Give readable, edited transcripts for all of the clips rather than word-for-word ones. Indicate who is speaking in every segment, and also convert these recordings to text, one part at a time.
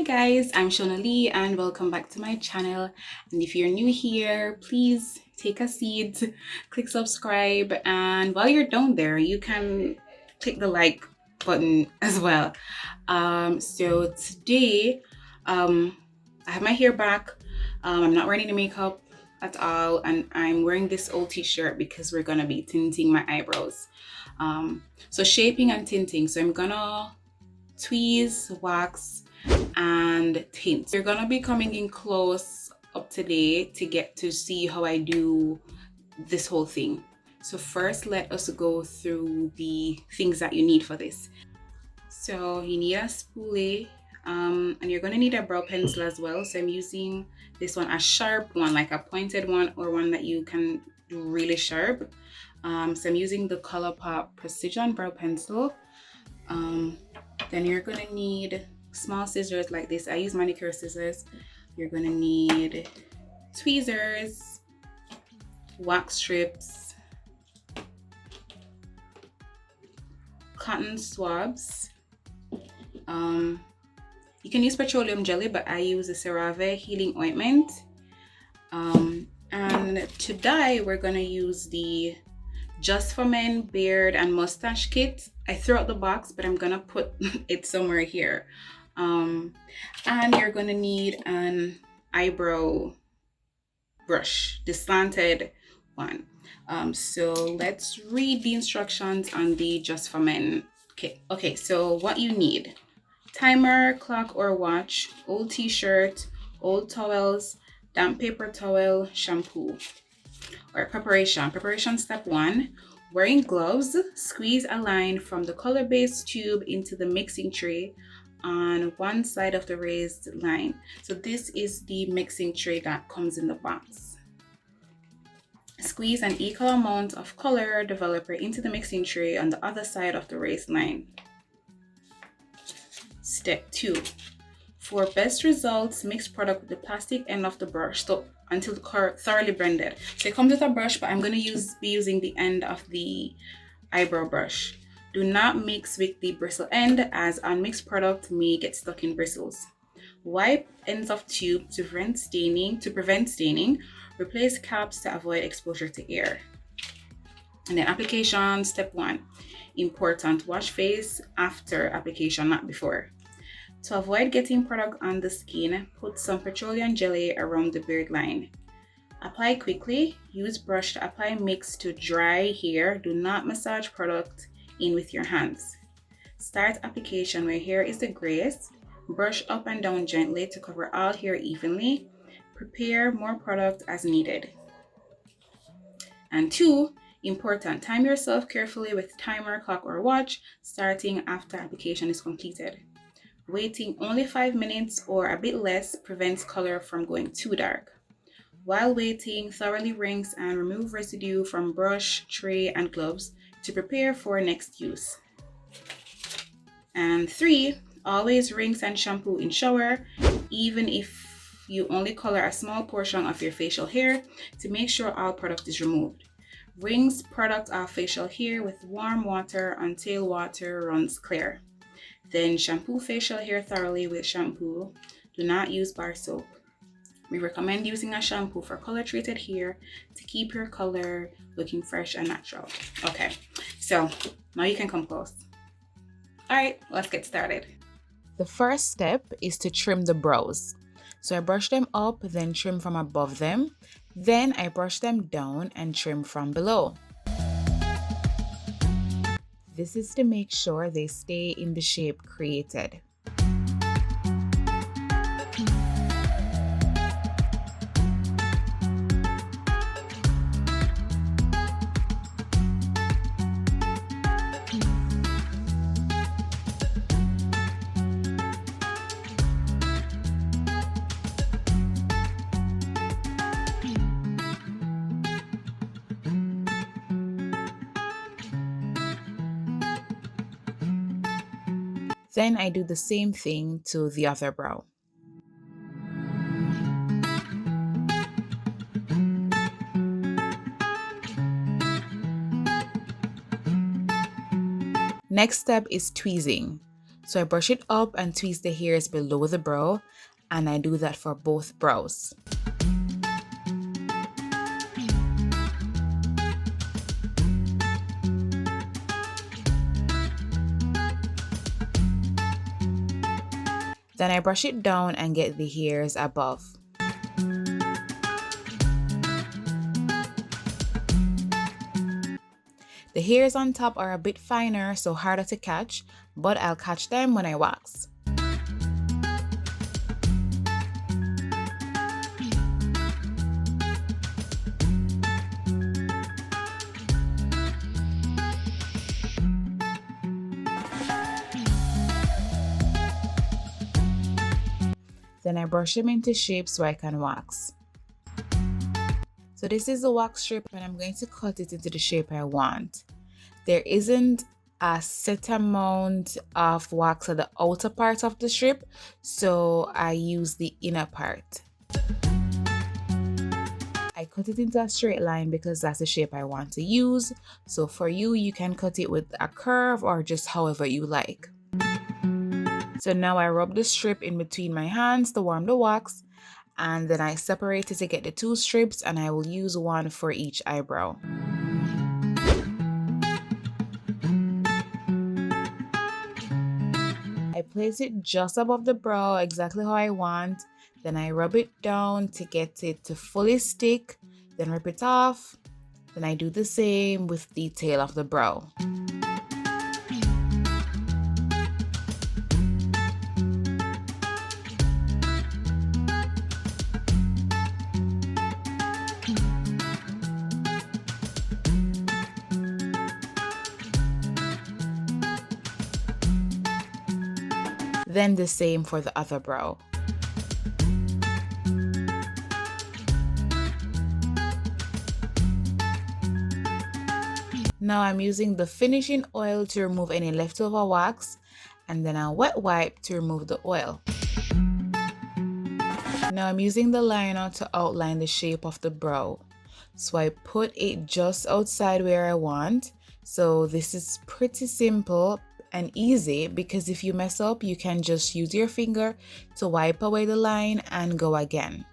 Speaker 1: Hi guys, I'm Sho Lee and welcome back to my channel. And if you're new here, please take a seat, click subscribe, and while you're down there, you can click the like button as well. So today, I have my hair back. I'm not wearing any makeup at all, and I'm wearing this old t-shirt because we're gonna be tinting my eyebrows. So shaping and tinting. So I'm gonna tweeze, wax, and tint. You're gonna be coming in close up today to get to see how I do this whole thing. So first, let us go through the things that you need for this. So you need a spoolie, and you're gonna need a brow pencil as well. So I'm using this one, a sharp one, like a pointed one, or one that you can do really sharp. So I'm using the ColourPop Precision Brow Pencil. Then you're gonna need small scissors like this. I use manicure scissors. You're gonna need tweezers, wax strips, cotton swabs. You can use petroleum jelly, but I use the CeraVe healing ointment. And to dye, we're gonna use the Just for Men beard and mustache kit. I threw out the box, but I'm gonna put it somewhere here. And you're gonna need an eyebrow brush, the slanted one. So let's read the instructions on the Just for Men kit. Okay, so what you need: timer, clock or watch, old t-shirt, old towels, damp paper towel, shampoo. Or preparation step 1, wearing gloves. Squeeze a line from the color base tube into the mixing tray on one side of the raised line. So this is the mixing tray that comes in the box. Squeeze an equal amount of color developer into the mixing tray on the other side of the raised line. Step 2, for best results, mix product with the plastic end of the brush until thoroughly blended. So it comes with a brush, but I'm going to be using the end of the eyebrow brush. Do not mix with the bristle end, as unmixed product may get stuck in bristles. Wipe ends of tube to prevent staining. Replace caps to avoid exposure to air. And then application step 1. Important, wash face after application, not before. To avoid getting product on the skin, put some petroleum jelly around the beard line. Apply quickly. Use brush to apply mix to dry hair. Do not massage product in with your hands. Start application where hair is the grayest. Brush up and down gently to cover all hair evenly. Prepare more product as needed. And 2, important, time yourself carefully with timer, clock or watch, starting after application is completed. Waiting only 5 minutes or a bit less prevents color from going too dark. While waiting, thoroughly rinse and remove residue from brush, tray, and gloves to prepare for next use. And 3, always rinse and shampoo in shower, even if you only color a small portion of your facial hair, to make sure all product is removed. Rinse product off facial hair with warm water until water runs clear. Then shampoo facial hair thoroughly with shampoo. Do not use bar soap. We recommend using a shampoo for color treated hair to keep your color looking fresh and natural. Okay, so now you can come close. All right, let's get started. The first step is to trim the brows. So I brush them up, then trim from above them. Then I brush them down and trim from below. This is to make sure they stay in the shape created. Then I do the same thing to the other brow. Next step is tweezing. So I brush it up and twist the hairs below the brow, and I do that for both brows. Then I brush it down and get the hairs above. The hairs on top are a bit finer, so harder to catch, but I'll catch them when I wax. Then I brush them into shape so I can wax. So this is the wax strip and I'm going to cut it into the shape I want. There isn't a set amount of wax at the outer part of the strip, so I use the inner part. I cut it into a straight line because that's the shape I want to use. So for you, you can cut it with a curve or just however you like. So now I rub the strip in between my hands to warm the wax, and then I separate it to get the two strips, and I will use one for each eyebrow. I place it just above the brow, exactly how I want. Then I rub it down to get it to fully stick, then rip it off. Then I do the same with the tail of the brow. Then the same for the other brow. Now I'm using the finishing oil to remove any leftover wax, and then a wet wipe to remove the oil. Now I'm using the liner to outline the shape of the brow. So I put it just outside where I want. So this is pretty simple and easy, because if you mess up, you can just use your finger to wipe away the line and go again.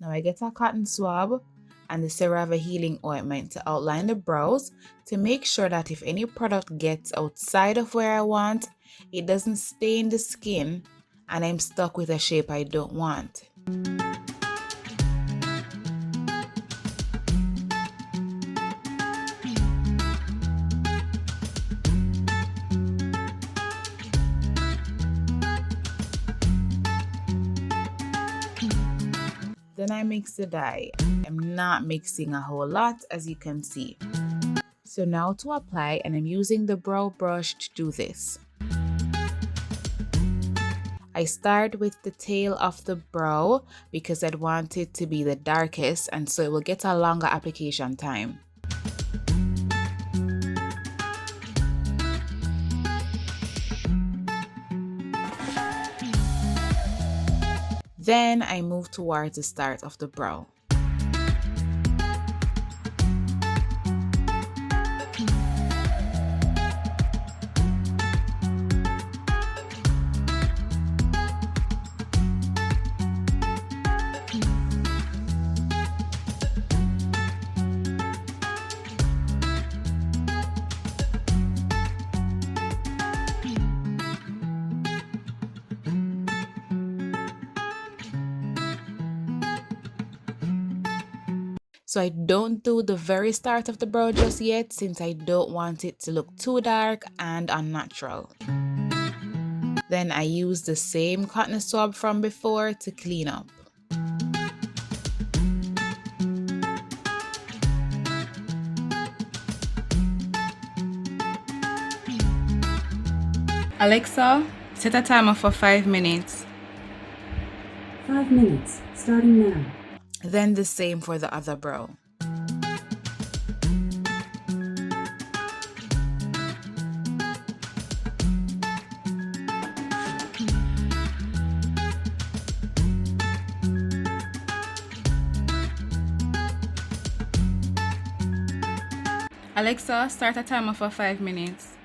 Speaker 1: Now I get a cotton swab and the CeraVe healing ointment to outline the brows to make sure that if any product gets outside of where I want, it doesn't stain the skin and I'm stuck with a shape I don't want. Then I mix the dye. I'm not mixing a whole lot, as you can see. So now to apply, and I'm using the brow brush to do this. I start with the tail of the brow because I'd want it to be the darkest, and so it will get a longer application time. Then I move towards the start of the brow. So I don't do the very start of the brow just yet, since I don't want it to look too dark and unnatural. Then I use the same cotton swab from before to clean up.
Speaker 2: Alexa, set a timer for 5 minutes.
Speaker 3: 5 minutes, starting now.
Speaker 1: Then the same for the other brow.
Speaker 2: Alexa, start a timer for 5 minutes.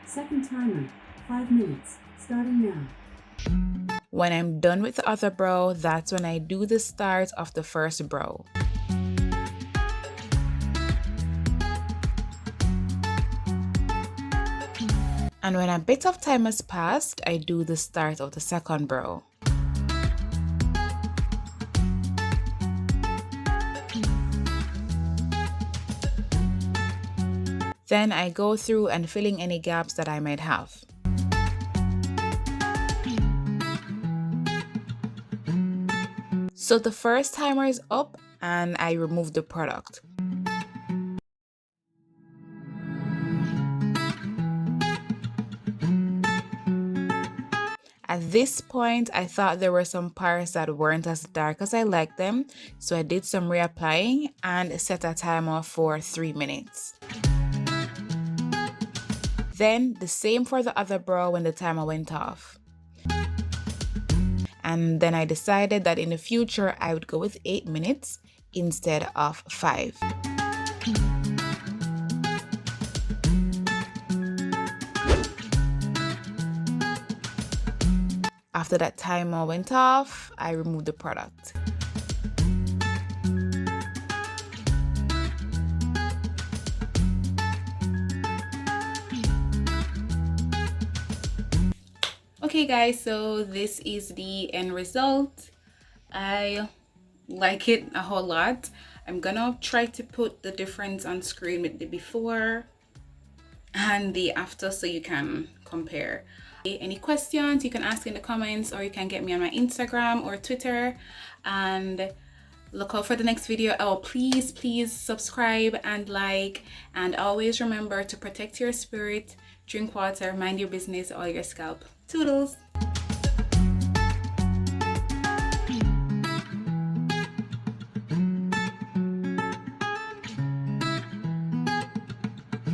Speaker 3: Second timer, 5 minutes, starting now.
Speaker 2: When I'm done with the other brow, that's when I do the start of the first brow. And when a bit of time has passed, I do the start of the second brow. Then I go through and filling any gaps that I might have. So the first timer is up and I remove the product. At this point, I thought there were some parts that weren't as dark as I liked them, so I did some reapplying and set a timer for 3 minutes. Then the same for the other brow when the timer went off. And then I decided that in the future I would go with 8 minutes instead of 5. After that timer went off, I removed the product.
Speaker 1: Okay guys, so this is the end result. I like it a whole lot. I'm gonna try to put the difference on screen with the before and the after so you can compare. Any questions you can ask in the comments, or you can get me on my Instagram or Twitter, and look out for the next video. Oh, please subscribe and like, and always remember to protect your spirit, drink water, mind your business, all your scalp. Toodles.